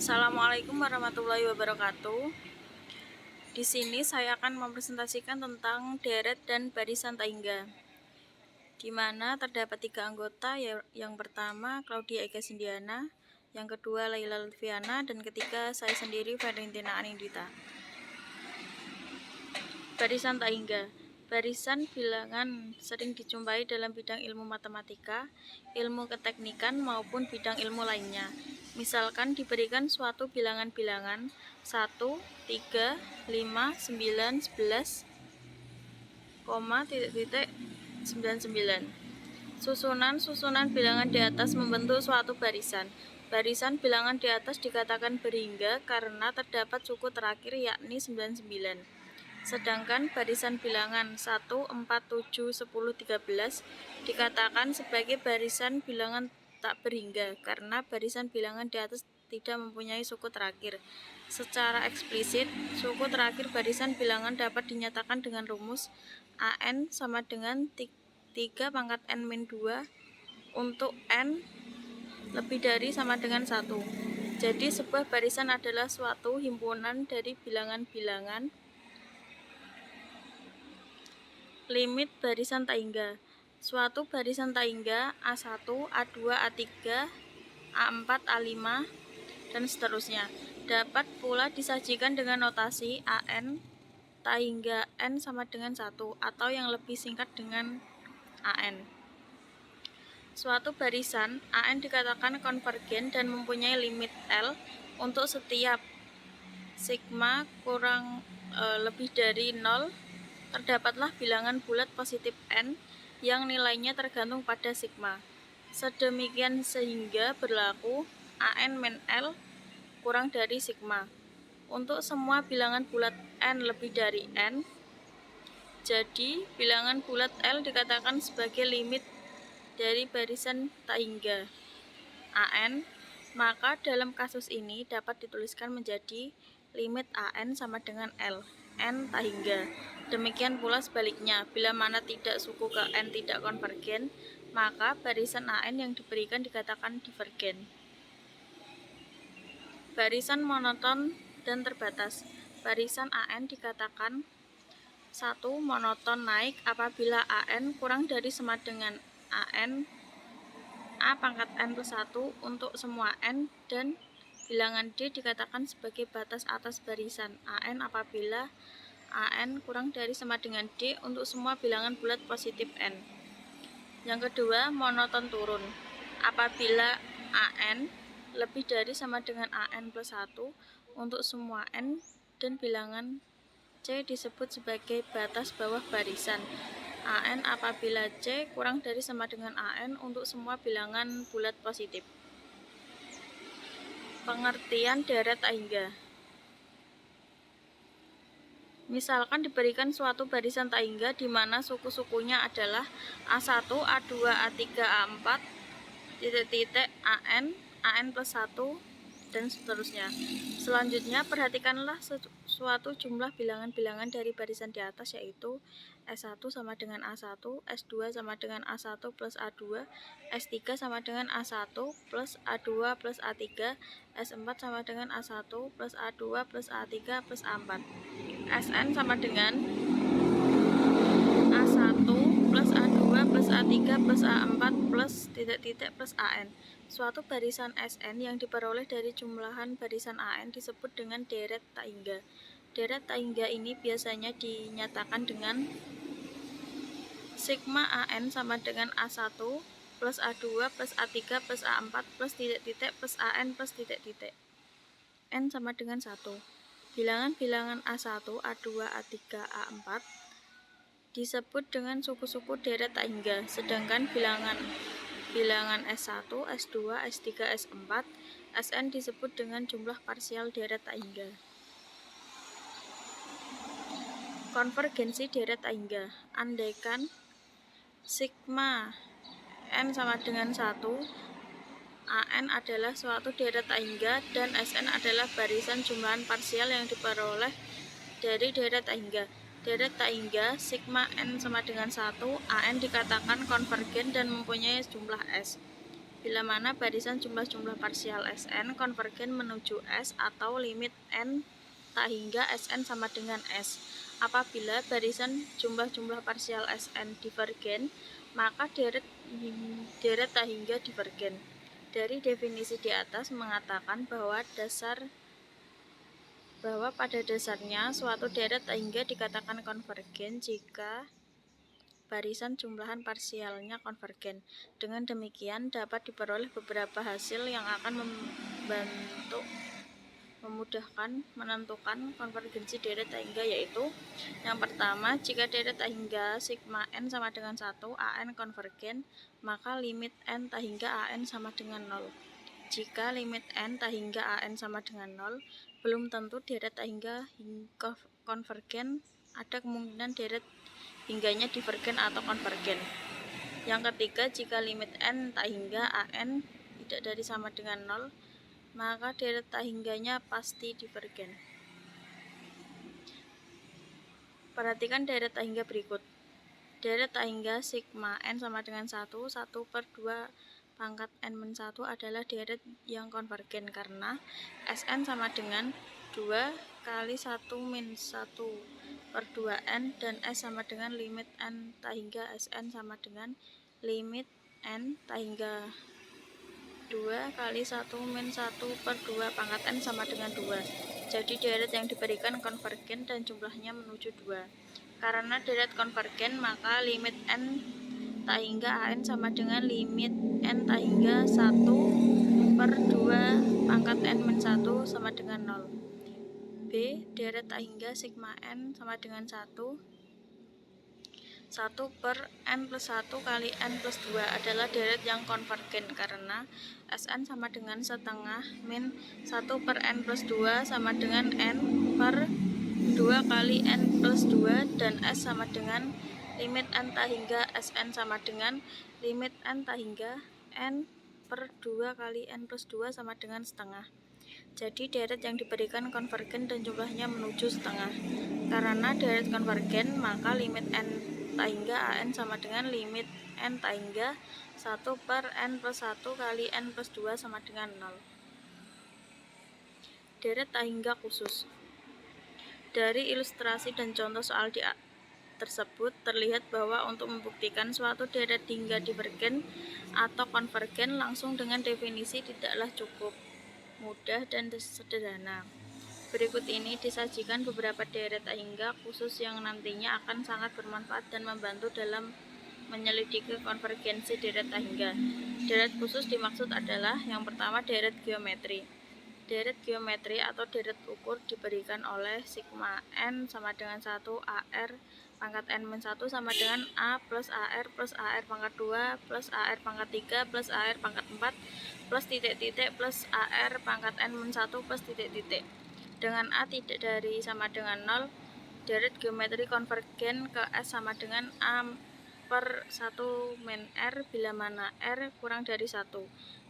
Assalamualaikum warahmatullahi wabarakatuh. Di sini saya akan mempresentasikan tentang deret dan barisan taingga, di mana terdapat 3 anggota. Yang pertama Claudia Eka Sindiana, yang kedua Laila Lutfiana, dan ketiga saya sendiri Valentina Anindita. Barisan taingga. Barisan bilangan sering dijumpai dalam bidang ilmu matematika, ilmu keteknikan, maupun bidang ilmu lainnya. Misalkan diberikan suatu bilangan-bilangan 1, 3, 5, 9, 11, 99. Susunan bilangan di atas membentuk suatu barisan. Barisan bilangan di atas dikatakan berhingga karena terdapat suku terakhir yakni 99. Sedangkan barisan bilangan 1, 4, 7, 10, 13 dikatakan sebagai barisan bilangan tak berhingga karena barisan bilangan di atas tidak mempunyai suku terakhir. Secara eksplisit, suku terakhir barisan bilangan dapat dinyatakan dengan rumus AN sama dengan 3 pangkat N-2 untuk N lebih dari sama dengan 1. Jadi sebuah barisan adalah suatu himpunan dari bilangan-bilangan. Limit barisan taingga. Suatu barisan taingga A1, A2, A3, A4, A5, dan seterusnya dapat pula disajikan dengan notasi AN taingga N sama dengan 1 atau yang lebih singkat dengan AN. Suatu barisan AN dikatakan konvergen dan mempunyai limit L untuk setiap sigma kurang lebih dari 0. Terdapatlah bilangan bulat positif N yang nilainya tergantung pada sigma. Sedemikian sehingga berlaku AN min L kurang dari sigma untuk semua bilangan bulat N lebih dari N. Jadi bilangan bulat L dikatakan sebagai limit dari barisan taingga AN. Maka dalam kasus ini dapat dituliskan menjadi limit AN sama dengan L, N taingga. Demikian pula sebaliknya, bila mana tidak suku ke N tidak konvergen, maka barisan AN yang diberikan dikatakan divergen. Barisan monoton dan terbatas. Barisan AN dikatakan 1. Monoton naik apabila AN kurang dari sama dengan AN A pangkat N plus 1 untuk semua N, dan bilangan D dikatakan sebagai batas atas barisan AN apabila AN kurang dari sama dengan D untuk semua bilangan bulat positif N. Yang kedua, monoton turun apabila AN lebih dari sama dengan AN plus 1 untuk semua N, dan bilangan C disebut sebagai batas bawah barisan AN apabila C kurang dari sama dengan AN untuk semua bilangan bulat positif. Pengertian deret taingga. Misalkan diberikan suatu barisan taingga di mana suku-sukunya adalah A1, A2, A3, A4, AN, AN plus 1, dan seterusnya. Selanjutnya perhatikanlah suatu jumlah bilangan-bilangan dari barisan di atas, yaitu S1 sama dengan A1, S2 sama dengan A1 plus A2, S3 sama dengan A1 plus A2 plus A3, S4 sama dengan A1 plus A2 plus A3 plus A4, Sn sama dengan A1 plus A2 plus A3 plus A4 plus plus AN. Suatu barisan Sn yang diperoleh dari jumlahan barisan AN disebut dengan deret taingga. Deret taingga ini biasanya dinyatakan dengan sigma AN sama dengan A1 plus A2 plus A3 plus A4 plus plus AN plus N sama dengan 1. Bilangan-bilangan A1, A2, A3, A4 disebut dengan suku-suku deret taingga, sedangkan bilangan S1, S2, S3, S4, Sn disebut dengan jumlah parsial deret taingga. Konvergensi deret taingga. Andaikan sigma N sama dengan 1, AN adalah suatu deret taingga dan Sn adalah barisan jumlahan parsial yang diperoleh dari deret taingga. Deret taingga sigma N sama dengan 1, AN dikatakan konvergen dan mempunyai jumlah S. bila mana barisan jumlah-jumlah parsial Sn konvergen menuju S atau limit N tak hingga Sn sama dengan S. Apabila barisan jumlah-jumlah parsial Sn divergen, maka deret tak hingga divergen. Dari definisi di atas mengatakan bahwa pada dasarnya suatu deret tak hingga dikatakan konvergen jika barisan jumlahan parsialnya konvergen. Dengan demikian dapat diperoleh beberapa hasil yang akan memudahkan menentukan konvergensi deret tak hingga, yaitu yang pertama, jika deret tak hingga sigma n sama dengan 1, an konvergen, maka limit n tak hingga an sama dengan 0. Jika limit n tak hingga an sama dengan 0, belum tentu deret tak hingga konvergen, ada kemungkinan deret hingganya divergen atau konvergen. Yang ketiga, jika limit n tak hingga an tidak dari sama dengan 0, maka deret tak hingganya pasti divergen. Perhatikan deret tak hingga berikut. Deret tak hingga sigma n sama dengan 1, 1/2 pangkat n-1 adalah deret yang konvergen karena Sn sama dengan 2 kali 1 min 1/2n dan S sama dengan limit n tak hingga Sn sama dengan limit n tak hingga 2 kali 1 min 1/2 pangkat n sama dengan 2. Jadi deret yang diberikan konvergen dan jumlahnya menuju 2. Karena deret konvergen, maka limit n tak hingga an sama dengan limit n tak hingga 1/2 pangkat n min 1 sama dengan 0. B. Deret tak hingga sigma n sama dengan 1 1/n plus 1 kali n plus 2 adalah deret yang konvergen karena Sn sama dengan setengah min 1/n plus 2 sama dengan n per 2 kali n plus 2 dan S sama dengan limit n tak hingga Sn sama dengan limit n tak hingga n per 2 kali n plus 2 sama dengan setengah. Jadi deret yang diberikan konvergen dan jumlahnya menuju setengah. Karena deret konvergen, maka limit n tak hingga an sama dengan limit n tak hingga 1/n plus 1 kali n plus 2 sama dengan 0. Deret tak hingga khusus. Dari ilustrasi dan contoh soal tersebut terlihat bahwa untuk membuktikan suatu deret hingga divergen atau konvergen langsung dengan definisi tidaklah cukup mudah dan sederhana. Berikut ini disajikan beberapa deret tak hingga khusus yang nantinya akan sangat bermanfaat dan membantu dalam menyelidiki konvergensi deret tak hingga. Deret khusus dimaksud adalah yang pertama deret geometri. Deret geometri atau deret ukur diberikan oleh sigma n sama dengan 1 ar pangkat n-1 sama dengan a plus ar pangkat 2 plus ar pangkat 3 plus ar pangkat 4 plus titik-titik plus ar pangkat n-1 plus titik-titik. Dengan a tidak dari sama dengan 0, deret geometri konvergen ke S sama dengan a per 1 min r bila mana r kurang dari 1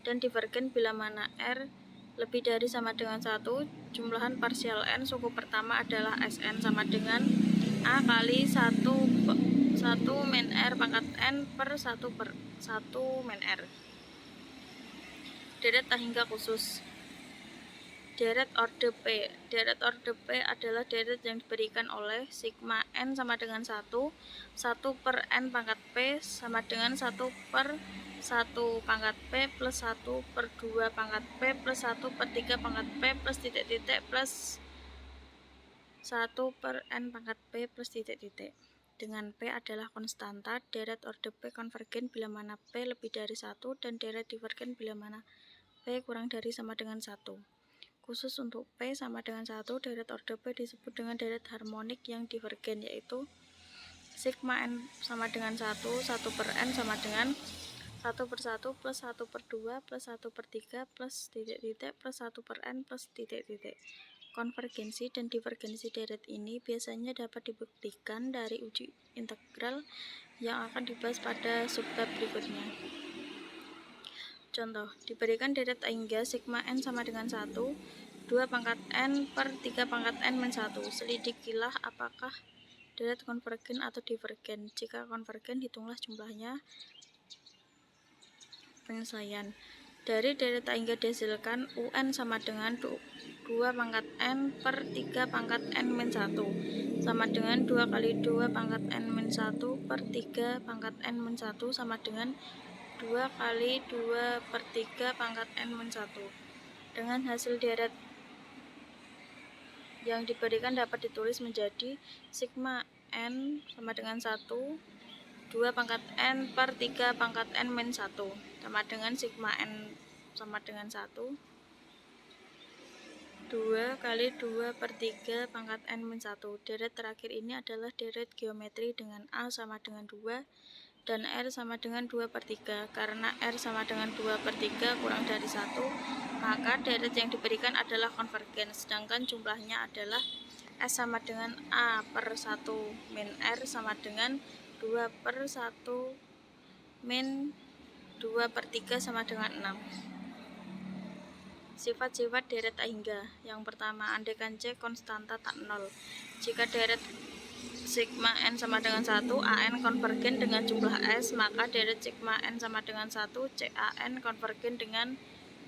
dan divergen bila mana r lebih dari sama dengan 1. Jumlahan parsial n suku pertama adalah Sn sama dengan a kali 1 min r pangkat n per 1 min r. Deret tak hingga khusus. Deret orde P. Deret orde P adalah deret yang diberikan oleh sigma n sama dengan 1 1/n pangkat P sama dengan 1/1 pangkat P plus 1/2 pangkat P plus 1/3 pangkat P plus titik-titik plus 1/n pangkat P plus titik-titik. Dengan P adalah konstanta, deret orde P konvergen bila mana P lebih dari 1 dan deret divergen bila mana P kurang dari sama dengan 1. Khusus untuk P sama dengan 1, deret orde P disebut dengan deret harmonik yang divergen, yaitu sigma n sama dengan 1, 1/n sama dengan 1/1 plus 1/2 plus 1/3 plus titik-titik plus 1/n plus titik-titik. Konvergensi dan divergensi deret ini biasanya dapat dibuktikan dari uji integral yang akan dibahas pada subbab berikutnya. Contoh, diberikan deret tak hingga sigma n sama dengan 1, 2 pangkat n per 3 pangkat n min 1. Selidikilah apakah deret konvergen atau divergen. Jika konvergen, hitunglah jumlahnya. Penyelesaian. Dari deret tak hingga dihasilkan UN sama dengan 2 pangkat N per 3 pangkat N min 1 sama dengan 2 kali 2 pangkat N min 1 per 3 pangkat N min 1 sama dengan 2 kali 2 per 3 pangkat N min 1. Dengan hasil deret yang diberikan dapat ditulis menjadi sigma N sama dengan 1 2 pangkat N per 3 pangkat N min 1 sama dengan sigma N sama dengan 1 2 kali 2 per 3 pangkat N min 1. Deret terakhir ini adalah deret geometri dengan A sama dengan 2 dan R sama dengan 2 per 3. Karena R sama dengan 2 per 3 kurang dari 1, maka deret yang diberikan adalah konvergen, sedangkan jumlahnya adalah S sama dengan A per 1 min R sama dengan 2 per 1 min 2 per 3 sama dengan 6. Sifat-sifat deret tak hingga. Yang pertama, andaikan C konstanta tak nol. Jika deret sigma N sama dengan 1, AN konvergen dengan jumlah S, maka deret sigma N sama dengan 1, CAN konvergen dengan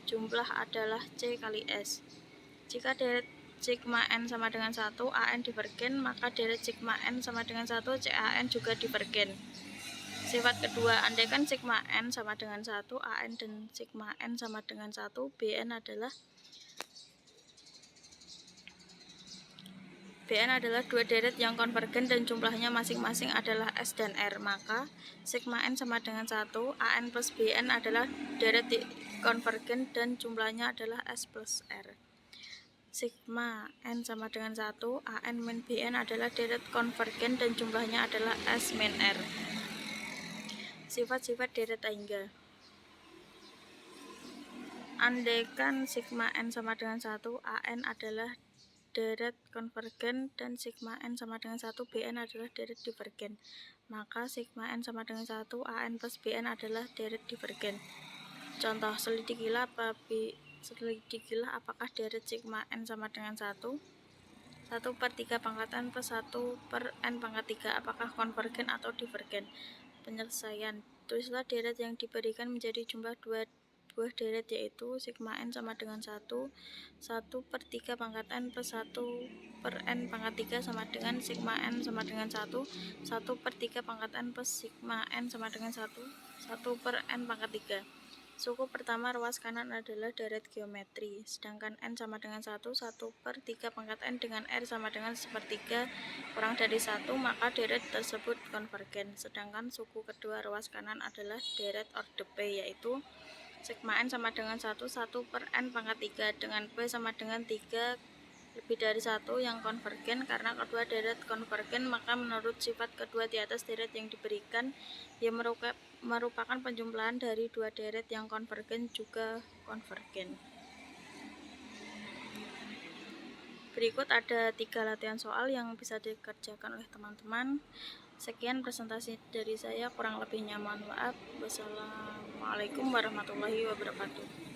jumlah adalah C kali S. Jika deret sigma N sama dengan 1, AN divergen, maka deret sigma N sama dengan 1, CAN juga divergen. Sifat kedua, andaikan sigma N sama dengan 1, AN dan sigma N sama dengan 1, BN adalah dua deret yang konvergen dan jumlahnya masing-masing adalah S dan R, maka sigma N sama dengan 1, AN plus BN adalah deret konvergen dan jumlahnya adalah S plus R. Sigma N sama dengan 1, AN min BN adalah deret konvergen dan jumlahnya adalah S min R. Sifat-sifat deret tak hingga. Andaikan sigma N sama dengan 1, AN adalah deret konvergen dan sigma N sama dengan 1, BN adalah deret divergen, maka sigma N sama dengan 1, AN plus BN adalah deret divergen. Contoh, selidikilah apakah deret sigma N sama dengan 1 per 3 pangkat N plus 1 per N pangkat 3 apakah konvergen atau divergen. Penyelesaian. Tulislah deret yang diberikan menjadi jumlah dua buah deret, yaitu sigma N sama dengan 1 per 3 pangkat N plus 1 per N pangkat 3 sama dengan sigma N sama dengan 1 per 3 pangkat N plus sigma N sama dengan 1 per N pangkat 3. Suku pertama ruas kanan adalah deret geometri, sedangkan N sama dengan 1 per 3 pangkat N dengan R sama dengan 1/3 kurang dari 1, maka deret tersebut konvergen. Sedangkan suku kedua ruas kanan adalah deret orde P, yaitu sigma N sama dengan 1 per N pangkat 3 dengan P sama dengan 3 lebih dari 1 yang konvergen. Karena kedua deret konvergen, maka menurut sifat kedua di atas, deret yang diberikan yang merupakan penjumlahan dari dua deret yang konvergen juga konvergen. Berikut ada 3 latihan soal yang bisa dikerjakan oleh teman-teman. Sekian presentasi dari saya, kurang lebihnya mohon maaf. Wassalamualaikum warahmatullahi wabarakatuh.